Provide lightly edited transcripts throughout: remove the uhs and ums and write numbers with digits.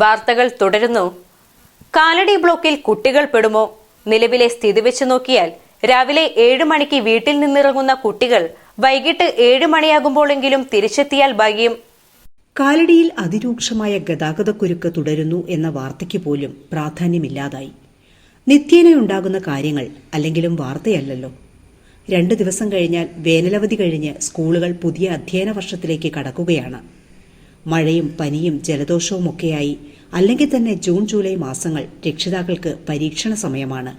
വാർത്തകൾ തുടരുന്നു. കാലടി ബ്ലോക്കിൽ കുട്ടികൾ പെടുമോ? നിലവിലെ സ്ഥിതി വെച്ച് നോക്കിയാൽ രാവിലെ 7 മണിക്ക് വീട്ടിൽ നിന്നിറങ്ങുന്ന കുട്ടികൾ വൈകിട്ട് 7 മണിയാകുമ്പോഴെങ്കിലും തിരിച്ചെത്തിയാൽ ഭാഗ്യം. കാലടിയിൽ അതിരൂക്ഷമായ ഗതാഗതക്കുരുക്ക് തുടരുന്നു എന്ന വാർത്തയ്ക്ക് പോലും പ്രാധാന്യമില്ലാതായി. നിത്യേനയുണ്ടാകുന്ന കാര്യങ്ങൾ അല്ലെങ്കിലും വാർത്തയല്ലല്ലോ. 2 ദിവസം കഴിഞ്ഞാൽ വേനലവധി കഴിഞ്ഞ് സ്കൂളുകൾ പുതിയ അധ്യയന വർഷത്തിലേക്ക് കടക്കുകയാണ്. മഴയും പനിയും ജലദോഷവുമൊക്കെയായി അല്ലെങ്കിൽ തന്നെ ജൂൺ ജൂലൈ മാസങ്ങൾ രക്ഷിതാക്കൾക്ക് പരീക്ഷണ സമയമാണ്.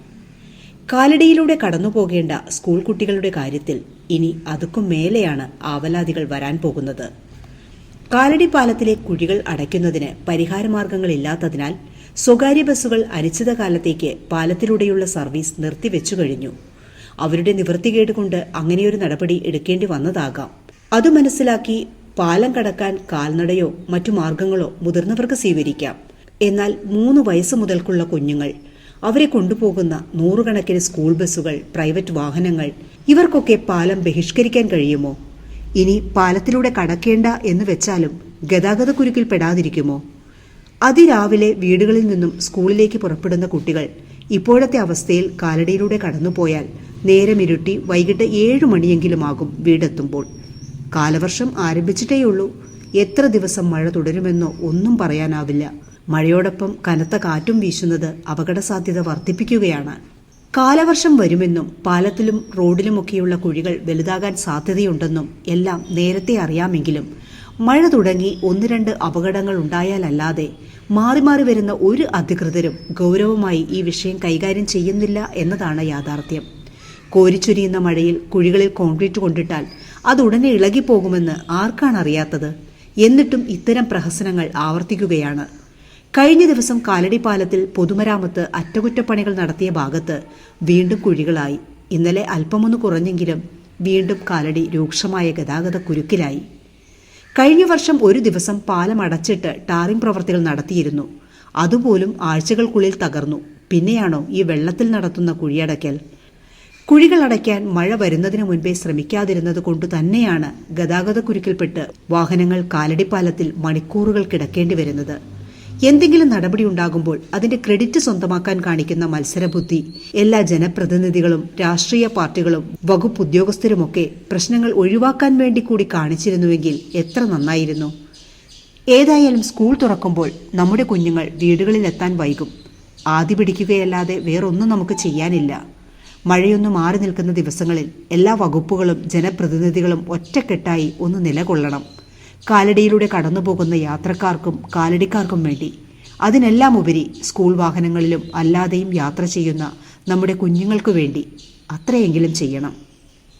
കാലടിയിലൂടെ കടന്നുപോകേണ്ട സ്കൂൾ കുട്ടികളുടെ കാര്യത്തിൽ ഇനി അതുക്കും മേലെയാണ് ആവലാതികൾ വരാൻ പോകുന്നത്. കാലടി പാലത്തിലെ കുഴികൾ അടയ്ക്കുന്നതിന് പരിഹാരമാർഗങ്ങളില്ലാത്തതിനാൽ സ്വകാര്യ ബസ്സുകൾ അനിശ്ചിതകാലത്തേക്ക് പാലത്തിലൂടെയുള്ള സർവീസ് നിർത്തിവെച്ചു കഴിഞ്ഞു. അവരുടെ നിവൃത്തികേട് കൊണ്ട് അങ്ങനെയൊരു നടപടി എടുക്കേണ്ടി വന്നതാകാം. അത് മനസ്സിലാക്കി പാലം കടക്കാൻ കാൽനടയോ മറ്റു മാർഗങ്ങളോ മുതിർന്നവർക്ക് സ്വീകരിക്കാം. എന്നാൽ 3 വയസ്സ് മുതൽക്കുള്ള കുഞ്ഞുങ്ങൾ, അവരെ കൊണ്ടുപോകുന്ന 100 കണക്കിന് സ്കൂൾ ബസ്സുകൾ, പ്രൈവറ്റ് വാഹനങ്ങൾ, ഇവർക്കൊക്കെ പാലം ബഹിഷ്കരിക്കാൻ കഴിയുമോ? ഇനി പാലത്തിലൂടെ കടക്കേണ്ട എന്ന് വെച്ചാലും ഗതാഗതക്കുരുക്കിൽ പെടാതിരിക്കുമോ? അതിരാവിലെ വീടുകളിൽ നിന്നും സ്കൂളിലേക്ക് പുറപ്പെടുന്ന കുട്ടികൾ ഇപ്പോഴത്തെ അവസ്ഥയിൽ കാലടിയിലൂടെ കടന്നുപോയാൽ നേരമിരുട്ടി വൈകിട്ട് 7 മണിയെങ്കിലും ആകും വീടെത്തുമ്പോൾ. കാലവർഷം ആരംഭിച്ചിട്ടേയുള്ളൂ. എത്ര ദിവസം മഴ തുടരുമെന്നോ ഒന്നും പറയാനാവില്ല. മഴയോടൊപ്പം കനത്ത കാറ്റും വീശുന്നത് അപകട സാധ്യത വർദ്ധിപ്പിക്കുകയാണ്. കാലവർഷം വരുമെന്നും പാലത്തിലും റോഡിലുമൊക്കെയുള്ള കുഴികൾ വലുതാകാൻ സാധ്യതയുണ്ടെന്നും എല്ലാം നേരത്തെ അറിയാമെങ്കിലും മഴ തുടങ്ങി 1-2 അപകടങ്ങൾ ഉണ്ടായാലല്ലാതെ മാറി മാറി വരുന്ന ഒരു അധികൃതരും ഗൗരവമായി ഈ വിഷയം കൈകാര്യം ചെയ്യുന്നില്ല എന്നതാണ് യാഥാർത്ഥ്യം. കോരിച്ചൊരിയുന്ന മഴയിൽ കുഴികളിൽ കോൺക്രീറ്റ് കൊണ്ടിട്ടാൽ അതുടനെ ഇളകിപ്പോകുമെന്ന് ആർക്കാണ് അറിയാത്തത്? എന്നിട്ടും ഇത്തരം പ്രഹസനങ്ങൾ ആവർത്തിക്കുകയാണ്. കഴിഞ്ഞ ദിവസം കാലടി പാലത്തിൽ പൊതുമരാമത്ത് അറ്റകുറ്റപ്പണികൾ നടത്തിയ ഭാഗത്ത് വീണ്ടും കുഴികളായി. ഇന്നലെ അല്പമൊന്ന് കുറഞ്ഞെങ്കിലും വീണ്ടും കാലടി രൂക്ഷമായ ഗതാഗത കുരുക്കിലായി. കഴിഞ്ഞ വർഷം ഒരു ദിവസം പാലം അടച്ചിട്ട് ടാറിംഗ് പ്രവർത്തികൾ നടത്തിയിരുന്നു. അതുപോലും ആഴ്ചകൾക്കുള്ളിൽ തകർന്നു. പിന്നെയാണോ ഈ വെള്ളത്തിൽ നടത്തുന്ന കുഴിയടയ്ക്കൽ? കുഴികൾ അടയ്ക്കാൻ മഴ വരുന്നതിന് മുൻപേ ശ്രമിക്കാതിരുന്നത് കൊണ്ട് തന്നെയാണ് ഗതാഗതക്കുരുക്കിൽപ്പെട്ട് വാഹനങ്ങൾ കാലടിപ്പാലത്തിൽ മണിക്കൂറുകൾ കിടക്കേണ്ടി വരുന്നത്. എന്തെങ്കിലും നടപടി ഉണ്ടാകുമ്പോൾ അതിന്റെ ക്രെഡിറ്റ് സ്വന്തമാക്കാൻ കാണിക്കുന്ന മത്സരബുദ്ധി എല്ലാ ജനപ്രതിനിധികളും രാഷ്ട്രീയ പാർട്ടികളും വകുപ്പ് ഉദ്യോഗസ്ഥരുമൊക്കെ പ്രശ്നങ്ങൾ ഒഴിവാക്കാൻ വേണ്ടി കൂടി കാണിച്ചിരുന്നുവെങ്കിൽ എത്ര നന്നായിരുന്നു. ഏതായാലും സ്കൂൾ തുറക്കുമ്പോൾ നമ്മുടെ കുഞ്ഞുങ്ങൾ വീടുകളിലെത്താൻ വൈകും. ആദി പിടിക്കുകയല്ലാതെ വേറൊന്നും നമുക്ക് ചെയ്യാനില്ല. മഴയൊന്നു മാറി നിൽക്കുന്ന ദിവസങ്ങളിൽ എല്ലാ വകുപ്പുകളും ജനപ്രതിനിധികളും ഒറ്റക്കെട്ടായി ഒന്ന് നിലകൊള്ളണം. കാലടിയിലൂടെ കടന്നുപോകുന്ന യാത്രക്കാർക്കും കാലടിക്കാർക്കും വേണ്ടി. അതിനെല്ലാം ഉപരി സ്കൂൾ വാഹനങ്ങളിലും അല്ലാതെയും യാത്ര ചെയ്യുന്ന നമ്മുടെ കുഞ്ഞുങ്ങൾക്കു വേണ്ടി അത്രയെങ്കിലും ചെയ്യണം.